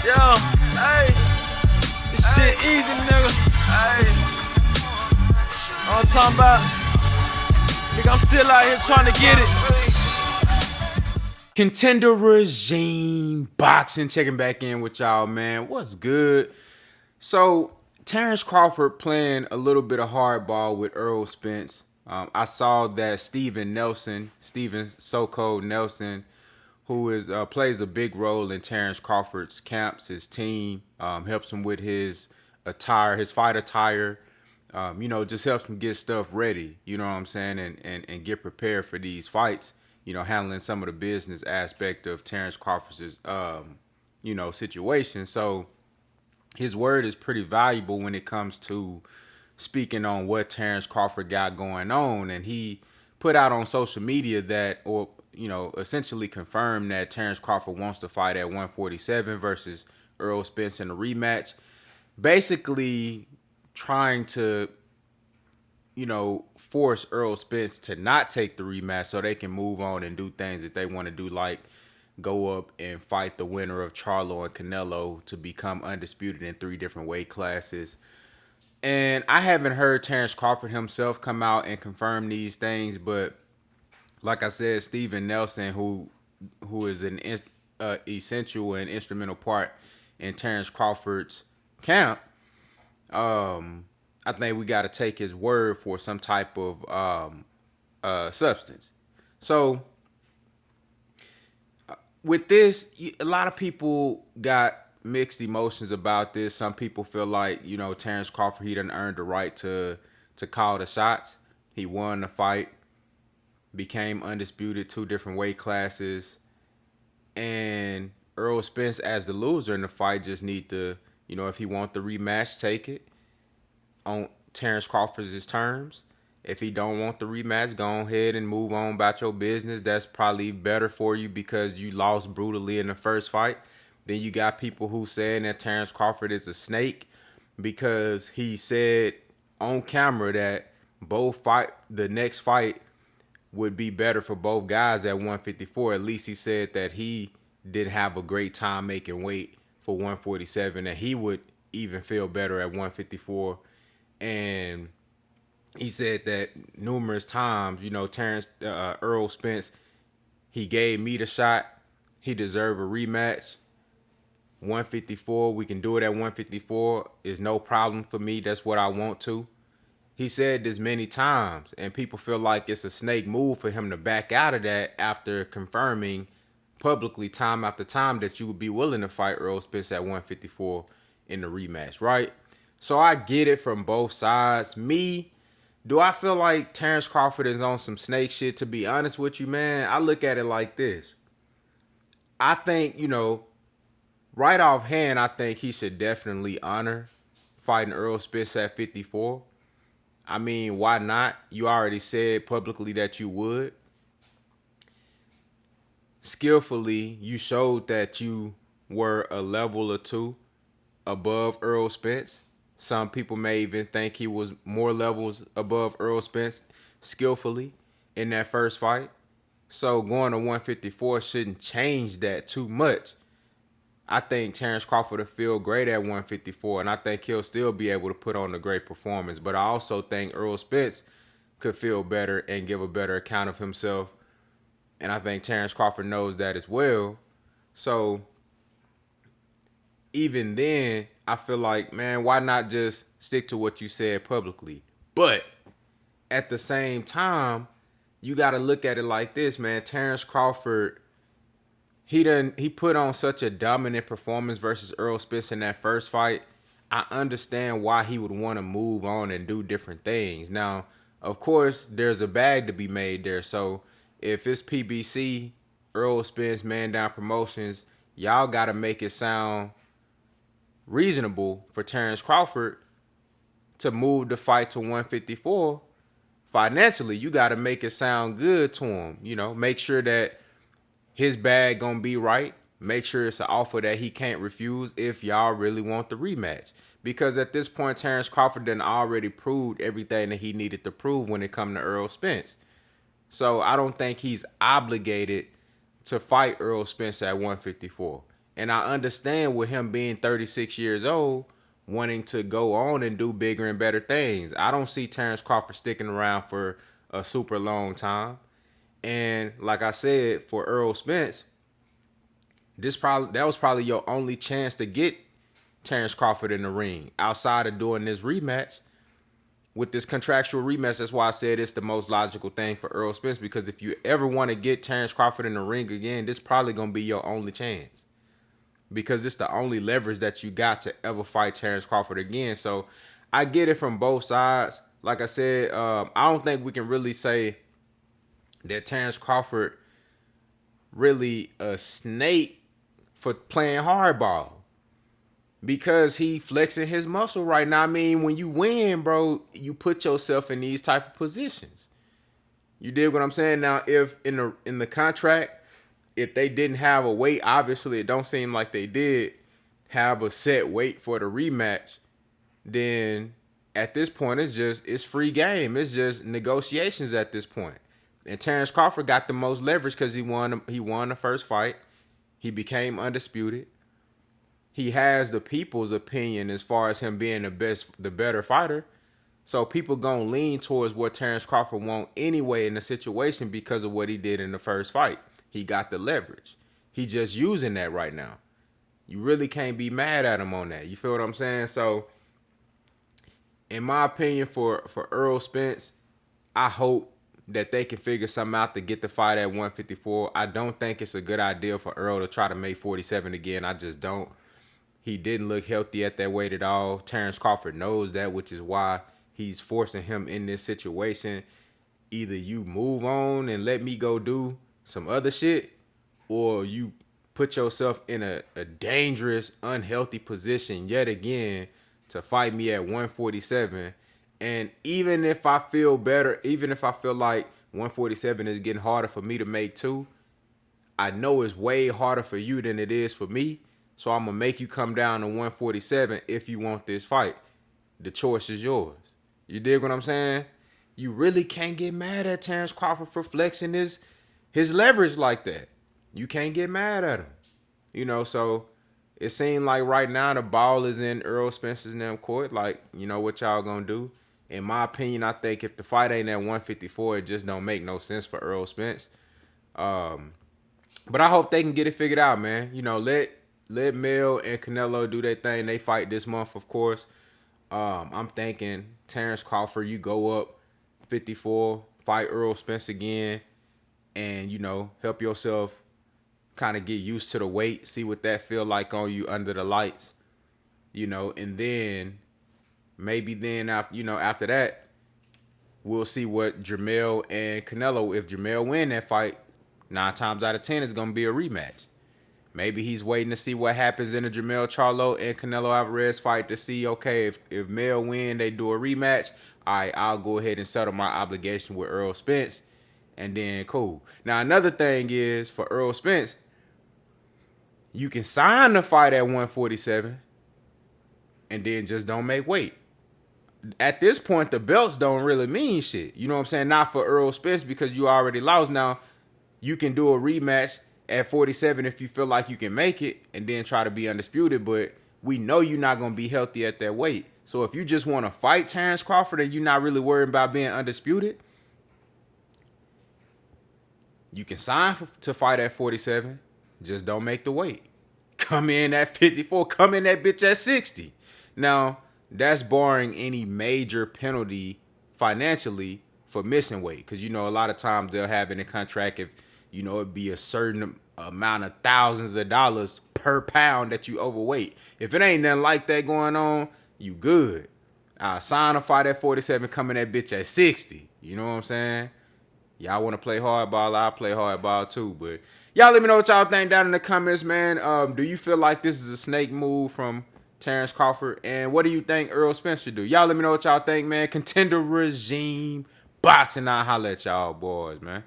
Yeah, hey, this shit easy, nigga. Hey, all I'm talking about, nigga, I'm still out here trying to get it. Contender Regime Boxing, checking back in with y'all, man. What's good? So, Terence Crawford playing a little bit of hardball with Errol Spence. I saw that Steven So-Called Nelson, who is plays a big role in Terence Crawford's camps, his team, helps him with his attire, his fight attire. Just helps him get stuff ready, you know what I'm saying, and get prepared for these fights, handling some of the business aspect of Terence Crawford's, situation. So his word is pretty valuable when it comes to speaking on what Terence Crawford got going on. And he put out on social media that, or, essentially confirmed that Terence Crawford wants to fight at 147 versus Errol Spence in a rematch. Basically trying to, force Errol Spence to not take the rematch so they can move on and do things that they want to do, like go up and fight the winner of Charlo and Canelo to become undisputed in 3 different weight classes. And I haven't heard Terence Crawford himself come out and confirm these things, but like I said, Steven Nelson, who is an essential and instrumental part in Terence Crawford's camp, I think we got to take his word for some type of substance. So with this, a lot of people got mixed emotions about this. Some people feel like, Terence Crawford, he done earned the right to call the shots. He won the fight, became undisputed, 2 different weight classes, and Errol Spence, as the loser in the fight, just need to, if he want the rematch, take it on Terence Crawford's terms. If he don't want the rematch, go ahead and move on about your business. That's probably better for you because you lost brutally in the first fight. Then you got people who saying that Terence Crawford is a snake because he said on camera that the next fight would be better for both guys at 154. At least he said that he didn't have a great time making weight for 147, and he would even feel better at 154. And he said that numerous times, Errol Spence, he gave me the shot. He deserved a rematch. 154, we can do it at 154. Is no problem for me. That's what I want to. He said this many times, and people feel like it's a snake move for him to back out of that after confirming publicly time after time that you would be willing to fight Errol Spence at 154 in the rematch, right? So I get it from both sides. Do I feel like Terence Crawford is on some snake shit? To be honest with you, man, I look at it like this. I think, right offhand, I think he should definitely honor fighting Errol Spence at 54. I mean, why not? You already said publicly that you would. Skillfully, you showed that you were a level or 2 above Errol Spence. Some people may even think he was more levels above Errol Spence skillfully in that first fight. So going to 154 shouldn't change that too much. I think Terence Crawford will feel great at 154, and I think he'll still be able to put on a great performance. But I also think Errol Spence could feel better and give a better account of himself. And I think Terence Crawford knows that as well. So even then, I feel like, man, why not just stick to what you said publicly? But at the same time, you got to look at it like this, man. Terence Crawford, he put on such a dominant performance versus Errol Spence in that first fight. I understand why he would want to move on and do different things. Now, of course, there's a bag to be made there. So if it's PBC, Errol Spence, Man Down Promotions, y'all got to make it sound reasonable for Terence Crawford to move the fight to 154. Financially, you got to make it sound good to him. Make sure that his bag gonna be right. Make sure it's an offer that he can't refuse if y'all really want the rematch. Because at this point, Terence Crawford done already proved everything that he needed to prove when it come to Errol Spence. So I don't think he's obligated to fight Errol Spence at 154. And I understand with him being 36 years old, wanting to go on and do bigger and better things. I don't see Terence Crawford sticking around for a super long time. And like I said, for Errol Spence, that was probably your only chance to get Terence Crawford in the ring outside of doing this rematch. With this contractual rematch, that's why I said it's the most logical thing for Errol Spence, because if you ever want to get Terence Crawford in the ring again, this probably going to be your only chance, because it's the only leverage that you got to ever fight Terence Crawford again. So I get it from both sides. Like I said, I don't think we can really say that Terence Crawford really a snake for playing hardball, because he flexing his muscle right now. I mean, when you win, bro, you put yourself in these type of positions. You dig what I'm saying? Now, if in the contract, if they didn't have a weight, obviously it don't seem like they did have a set weight for the rematch, then at this point it's free game. It's just negotiations at this point. And Terence Crawford got the most leverage because he won the first fight. He became undisputed. He has the people's opinion as far as him being the better fighter. So people gonna lean towards what Terence Crawford want anyway in the situation because of what he did in the first fight. He got the leverage. He just using that right now. You really can't be mad at him on that. You feel what I'm saying? So, in my opinion, for Errol Spence, I hope that they can figure something out to get the fight at 154. I don't think it's a good idea for Errol to try to make 47 again. I just don't. He didn't look healthy at that weight at all. Terence Crawford knows that, which is why he's forcing him in this situation. Either you move on and let me go do some other shit, or you put yourself in a dangerous, unhealthy position yet again to fight me at 147. And even if I feel better, even if I feel like 147 is getting harder for me to make too, I know it's way harder for you than it is for me. So I'm going to make you come down to 147 if you want this fight. The choice is yours. You dig what I'm saying? You really can't get mad at Terence Crawford for flexing his leverage like that. You can't get mad at him. You know, so it seemed like right now the ball is in Errol Spence's court. Like, you know, what y'all going to do? In my opinion, I think if the fight ain't at 154, it just don't make no sense for Errol Spence. But I hope they can get it figured out, man. You know, let Mel and Canelo do their thing. They fight this month, of course. I'm thinking Terence Crawford, you go up 54, fight Errol Spence again, and, you know, help yourself kind of get used to the weight, see what that feel like on you under the lights, you know, and then maybe then after that, we'll see what Jermell and Canelo, if Jermell win that fight, 9 times out of 10 it's gonna be a rematch. Maybe he's waiting to see what happens in the Jermell Charlo and Canelo Alvarez fight to see, okay, if Mel win, they do a rematch. All right, I'll go ahead and settle my obligation with Errol Spence, and then cool. Now, another thing is, for Errol Spence, you can sign the fight at 147 and then just don't make weight. At this point, the belts don't really mean shit. You know what I'm saying? Not for Errol Spence, because you already lost. Now, you can do a rematch at 47 if you feel like you can make it and then try to be undisputed, but we know you're not going to be healthy at that weight. So if you just want to fight Terence Crawford and you're not really worried about being undisputed, you can sign to fight at 47, just don't make the weight. Come in at 54, come in that bitch at 60. Now, that's barring any major penalty financially for missing weight, because, you know, a lot of times they'll have in a contract, if, you know, it'd be a certain amount of thousands of dollars per pound that you overweight. If it ain't nothing like that going on, you good. I'll sign a fight at 47, come in that bitch at 60. You know what I'm saying? Y'all want to play hardball, I'll play hardball too. But y'all let me know what y'all think down in the comments, man. Do you feel like this is a snake move from Terence Crawford? And what do you think Errol Spence should do? Y'all let me know what y'all think, man. Contender regime boxing. I'll holla at y'all boys, man.